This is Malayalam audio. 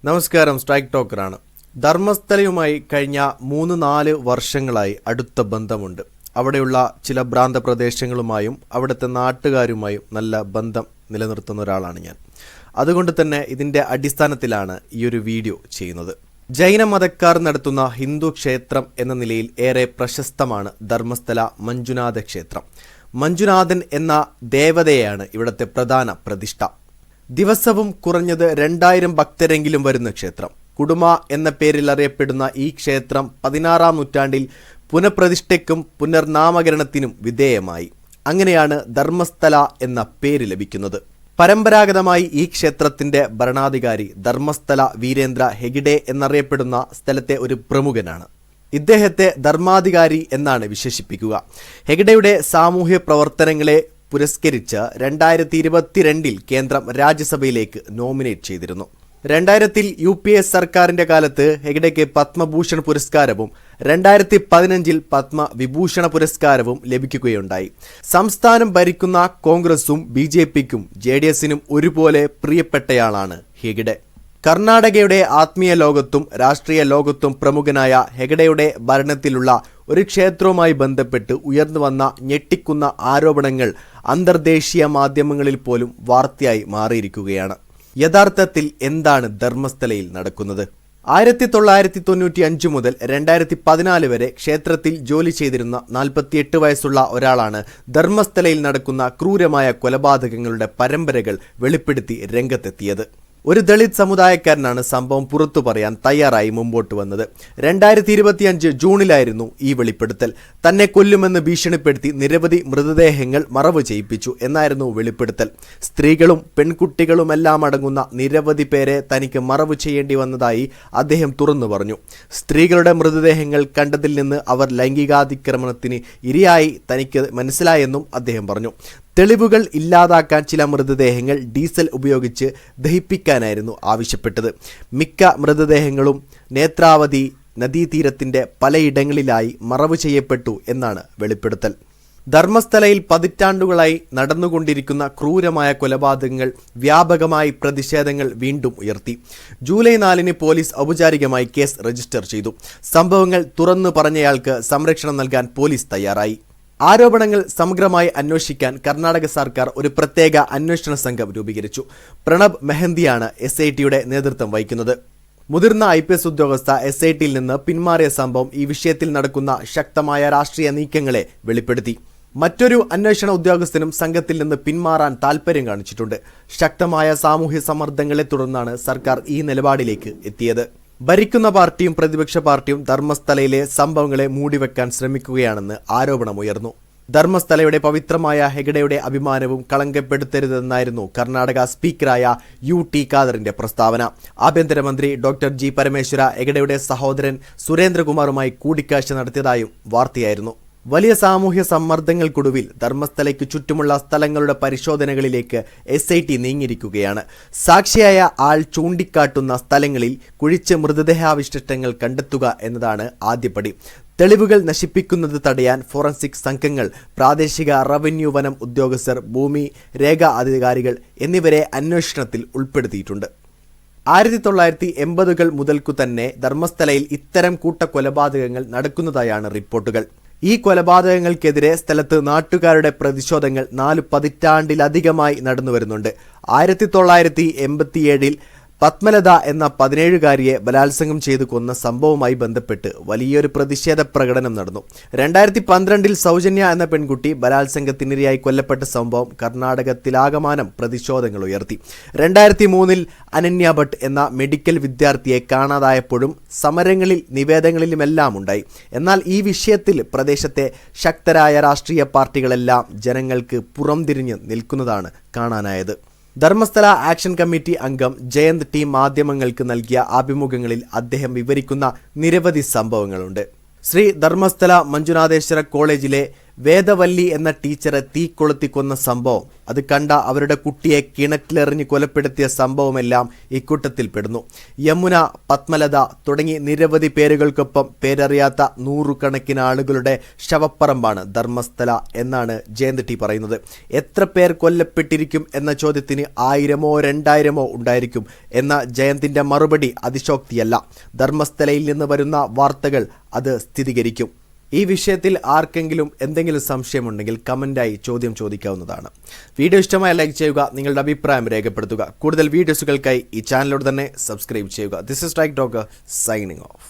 നമസ്കാരം, സ്ട്രൈക്ക് ടോക്കറാണ്. ധർമ്മസ്ഥലയുമായി കഴിഞ്ഞ 3-4 വർഷങ്ങളായി അടുത്ത ബന്ധമുണ്ട്. അവിടെയുള്ള ചില ഭ്രാന്ത പ്രദേശങ്ങളുമായും അവിടുത്തെ നാട്ടുകാരുമായും നല്ല ബന്ധം നിലനിർത്തുന്ന ഒരാളാണ് ഞാൻ. അതുകൊണ്ട് തന്നെ ഇതിൻ്റെ അടിസ്ഥാനത്തിലാണ് ഈ ഒരു വീഡിയോ ചെയ്യുന്നത്. ജൈന മതക്കാർ നടത്തുന്ന ഹിന്ദു ക്ഷേത്രം എന്ന നിലയിൽ ഏറെ പ്രശസ്തമാണ് ധർമ്മസ്ഥല മഞ്ജുനാഥ ക്ഷേത്രം. മഞ്ജുനാഥൻ എന്ന ദേവതയാണ് ഇവിടുത്തെ പ്രധാന പ്രതിഷ്ഠ. ദിവസവും കുറഞ്ഞത് 2000 ഭക്തരെങ്കിലും വരുന്ന ക്ഷേത്രം. കുടുമ എന്ന പേരിൽ അറിയപ്പെടുന്ന ഈ ക്ഷേത്രം 16-ാം നൂറ്റാണ്ടിൽ പുനഃപ്രതിഷ്ഠയ്ക്കും പുനർനാമകരണത്തിനും വിധേയമായി. അങ്ങനെയാണ് ധർമ്മസ്ഥല എന്ന പേര് ലഭിക്കുന്നത്. പരമ്പരാഗതമായി ഈ ക്ഷേത്രത്തിന്റെ ഭരണാധികാരി ധർമ്മസ്ഥല വീരേന്ദ്ര ഹെഗഡെ എന്നറിയപ്പെടുന്ന സ്ഥലത്തെ ഒരു പ്രമുഖനാണ്. ഇദ്ദേഹത്തെ ധർമാധികാരി എന്നാണ് വിശേഷിപ്പിക്കുക. ഹെഗഡെയുടെ സാമൂഹ്യ പ്രവർത്തനങ്ങളെ പുരസ്കരിച്ച് 2022 കേന്ദ്രം രാജ്യസഭയിലേക്ക് നോമിനേറ്റ് ചെയ്തിരുന്നു. 2000 UPA സർക്കാരിന്റെ കാലത്ത് ഹെഗഡെക്ക് പത്മഭൂഷൺ പുരസ്കാരവും 2015 പത്മവിഭൂഷണ പുരസ്കാരവും ലഭിക്കുകയുണ്ടായി. സംസ്ഥാനം ഭരിക്കുന്ന കോൺഗ്രസും BJPക്കും JDSനും ഒരുപോലെ പ്രിയപ്പെട്ടയാളാണ് ഹെഗഡെ. കർണാടകയുടെ ആത്മീയ ലോകത്തും രാഷ്ട്രീയ ലോകത്തും പ്രമുഖനായ ഹെഗഡെയുടെ ഭരണത്തിലുള്ള ഒരു ക്ഷേത്രവുമായി ബന്ധപ്പെട്ട് ഉയർന്നു വന്ന ഞെട്ടിക്കുന്ന ആരോപണങ്ങൾ അന്തർദേശീയ മാധ്യമങ്ങളിൽ പോലും വാർത്തയായി മാറിയിരിക്കുകയാണ്. യഥാർത്ഥത്തിൽ എന്താണ് ധർമ്മസ്ഥലയിൽ നടക്കുന്നത്? 1995 മുതൽ 2014 വരെ ക്ഷേത്രത്തിൽ ജോലി ചെയ്തിരുന്ന 48 വയസ്സുള്ള ഒരാളാണ് ധർമ്മസ്ഥലയിൽ നടക്കുന്ന ക്രൂരമായ കൊലപാതകങ്ങളുടെ പരമ്പരകൾ വെളിപ്പെടുത്തി രംഗത്തെത്തിയത്. ഒരു ദളിത് സമുദായക്കാരനാണ് സംഭവം പുറത്തു പറയാൻ തയ്യാറായി മുമ്പോട്ട് വന്നത്. 2025 ജൂണിലായിരുന്നു ഈ വെളിപ്പെടുത്തൽ. തന്നെ കൊല്ലുമെന്ന് ഭീഷണിപ്പെടുത്തി നിരവധി മൃതദേഹങ്ങൾ മറവ് ചെയ്യിപ്പിച്ചു എന്നായിരുന്നു വെളിപ്പെടുത്തൽ. സ്ത്രീകളും പെൺകുട്ടികളുമെല്ലാം അടങ്ങുന്ന നിരവധി പേരെ തനിക്ക് മറവ് ചെയ്യേണ്ടി വന്നതായി അദ്ദേഹം തുറന്നു പറഞ്ഞു. സ്ത്രീകളുടെ മൃതദേഹങ്ങൾ കണ്ടതിൽ നിന്ന് അവർ ലൈംഗികാതിക്രമണത്തിന് ഇരയായി തനിക്ക് മനസ്സിലായെന്നും അദ്ദേഹം പറഞ്ഞു. തെളിവുകൾ ഇല്ലാതാക്കാൻ ചില മൃതദേഹങ്ങൾ ഡീസൽ ഉപയോഗിച്ച് ദഹിപ്പിക്കാനായിരുന്നു ആവശ്യപ്പെട്ടത്. മിക്ക മൃതദേഹങ്ങളും നേത്രാവതി നദീതീരത്തിന്റെ പലയിടങ്ങളിലായി മറവ് ചെയ്യപ്പെട്ടു എന്നാണ് വെളിപ്പെടുത്തൽ. ധർമ്മസ്ഥലയിൽ പതിറ്റാണ്ടുകളായി നടന്നുകൊണ്ടിരിക്കുന്ന ക്രൂരമായ കൊലപാതകങ്ങൾ വ്യാപകമായി പ്രതിഷേധങ്ങൾ വീണ്ടും ഉയർത്തി. ജൂലൈ 4 പോലീസ് ഔപചാരികമായി കേസ് രജിസ്റ്റർ ചെയ്തു. സംഭവങ്ങൾ തുറന്നു പറഞ്ഞയാൾക്ക് സംരക്ഷണം നൽകാൻ പോലീസ് തയ്യാറായി. ആരോപണങ്ങൾ സമഗ്രമായി അന്വേഷിക്കാൻ കർണാടക സർക്കാർ ഒരു പ്രത്യേക അന്വേഷണ സംഘം രൂപീകരിച്ചു. പ്രണബ് മെഹന്തിയാണ് SITയുടെ നേതൃത്വം വഹിക്കുന്നത്. മുതിർന്ന IPS ഉദ്യോഗസ്ഥ SITയിൽ നിന്ന് പിന്മാറിയ സംഭവം ഈ വിഷയത്തിൽ നടക്കുന്ന ശക്തമായ രാഷ്ട്രീയ നീക്കങ്ങളെ വെളിപ്പെടുത്തി. മറ്റൊരു അന്വേഷണ ഉദ്യോഗസ്ഥനും സംഘത്തിൽ നിന്ന് പിന്മാറാൻ താൽപ്പര്യം കാണിച്ചിട്ടുണ്ട്. ശക്തമായ സാമൂഹ്യ സമ്മർദ്ദങ്ങളെ തുടർന്നാണ് സർക്കാർ ഈ നിലപാടിലേക്ക് എത്തിയത്. ഭരിക്കുന്ന പാർട്ടിയും പ്രതിപക്ഷ പാർട്ടിയും ധർമ്മസ്ഥലയിലെ സംഭവങ്ങളെ മൂടിവെക്കാൻ ശ്രമിക്കുകയാണെന്ന് ആരോപണമുയർന്നു. ധർമ്മസ്ഥലയുടെ പവിത്രമായ ഹെഗഡെയുടെ അഭിമാനവും കളങ്കപ്പെടുത്തരുതെന്നായിരുന്നു കർണാടക സ്പീക്കറായ UT ഖാദറിന്റെ പ്രസ്താവന. ആഭ്യന്തരമന്ത്രി ഡോക്ടർ G പരമേശ്വര ഹെഗഡെയുടെ സഹോദരൻ സുരേന്ദ്രകുമാറുമായി കൂടിക്കാഴ്ച നടത്തിയതായും വാർത്തയായിരുന്നു. വലിയ സാമൂഹ്യ സമ്മർദ്ദങ്ങൾക്കൊടുവിൽ ധർമ്മസ്ഥലയ്ക്ക് ചുറ്റുമുള്ള സ്ഥലങ്ങളുടെ പരിശോധനകളിലേക്ക് SIT നീങ്ങിയിരിക്കുകയാണ്. സാക്ഷിയായ ആൾ ചൂണ്ടിക്കാട്ടുന്ന സ്ഥലങ്ങളിൽ കുഴിച്ച് മൃതദേഹാവശിഷ്ടങ്ങൾ കണ്ടെത്തുക എന്നതാണ് ആദ്യപടി. തെളിവുകൾ നശിപ്പിക്കുന്നത് തടയാൻ ഫോറൻസിക് സംഘങ്ങൾ, പ്രാദേശിക റവന്യൂ വനം ഉദ്യോഗസ്ഥർ, ഭൂമി രേഖാ അധികാരികൾ എന്നിവരെ അന്വേഷണത്തിൽ ഉൾപ്പെടുത്തിയിട്ടുണ്ട്. 1980കൾ മുതൽക്കു തന്നെ ധർമ്മസ്ഥലയിൽ ഇത്തരം കൂട്ടക്കൊലപാതകങ്ങൾ നടക്കുന്നതായാണ് റിപ്പോർട്ടുകൾ. ഈ കൊലപാതകങ്ങൾക്കെതിരെ സ്ഥലത്ത് നാട്ടുകാരുടെ പ്രതിഷേധങ്ങൾ 4 പതിറ്റാണ്ടിലധികമായി നടന്നുവരുന്നുണ്ട്. 1987 പത്മലത എന്ന 17കാരിയെ ബലാത്സംഗം ചെയ്തു കൊന്ന സംഭവവുമായി ബന്ധപ്പെട്ട് വലിയൊരു പ്രതിഷേധ പ്രകടനം നടന്നു. 2012 സൗജന്യ എന്ന പെൺകുട്ടി ബലാത്സംഗത്തിനിരയായി കൊല്ലപ്പെട്ട സംഭവം കർണാടകത്തിലാകമാനം പ്രതിഷേധങ്ങൾ ഉയർത്തി. 2003 അനന്യ ഭട്ട് എന്ന മെഡിക്കൽ വിദ്യാർത്ഥിയെ കാണാതായപ്പോഴും സമരങ്ങളിൽ നിവേദനങ്ങളിലുമെല്ലാം ഉണ്ടായി. എന്നാൽ ഈ വിഷയത്തിൽ പ്രദേശത്തെ ശക്തരായ രാഷ്ട്രീയ പാർട്ടികളെല്ലാം ജനങ്ങൾക്ക് പുറംതിരിഞ്ഞ് നിൽക്കുന്നതാണ് കാണാനായത്. ധർമ്മസ്ഥല ആക്ഷൻ കമ്മിറ്റി അംഗം ജയന്ത് T മാധ്യമങ്ങൾക്ക് നൽകിയ അഭിമുഖങ്ങളിൽ അദ്ദേഹം വിവരിക്കുന്ന നിരവധി സംഭവങ്ങളുണ്ട്. ശ്രീ ധർമ്മസ്ഥല മഞ്ജുനാഥേശ്വര കോളേജിലെ വേദവല്ലി എന്ന ടീച്ചറെ തീ കൊളുത്തി കൊന്ന സംഭവം, അത് കണ്ട അവരുടെ കുട്ടിയെ കിണറ്റിലെറിഞ്ഞ് കൊലപ്പെടുത്തിയ സംഭവമെല്ലാം ഇക്കൂട്ടത്തിൽ പെടുന്നു. യമുന, പത്മലത തുടങ്ങി നിരവധി പേരുകൾക്കൊപ്പം പേരറിയാത്ത നൂറുകണക്കിന് ആളുകളുടെ ശവപ്പറമ്പാണ് ധർമ്മസ്ഥല എന്നാണ് ജയന്ത് ടി പറയുന്നത്. എത്ര പേർ കൊല്ലപ്പെട്ടിരിക്കും എന്ന ചോദ്യത്തിന് 1000-ഓ 2000-ഓ ഉണ്ടായിരിക്കും എന്ന ജയന്തിന്റെ മറുപടി അതിശോക്തിയല്ല. ധർമ്മസ്ഥലയിൽ നിന്ന് വരുന്ന വാർത്തകൾ അത് സ്ഥിരീകരിക്കും. ഈ വിഷയത്തിൽ ആർക്കെങ്കിലും എന്തെങ്കിലും സംശയമുണ്ടെങ്കിൽ കമൻ്റായി ചോദ്യം ചോദിക്കാവുന്നതാണ്. വീഡിയോ ഇഷ്ടമായ ലൈക്ക് ചെയ്യുക, നിങ്ങളുടെ അഭിപ്രായം രേഖപ്പെടുത്തുക. കൂടുതൽ വീഡിയോസുകൾക്കായി ഈ ചാനലോട് തന്നെ സബ്സ്ക്രൈബ് ചെയ്യുക. This is trike talker signing of.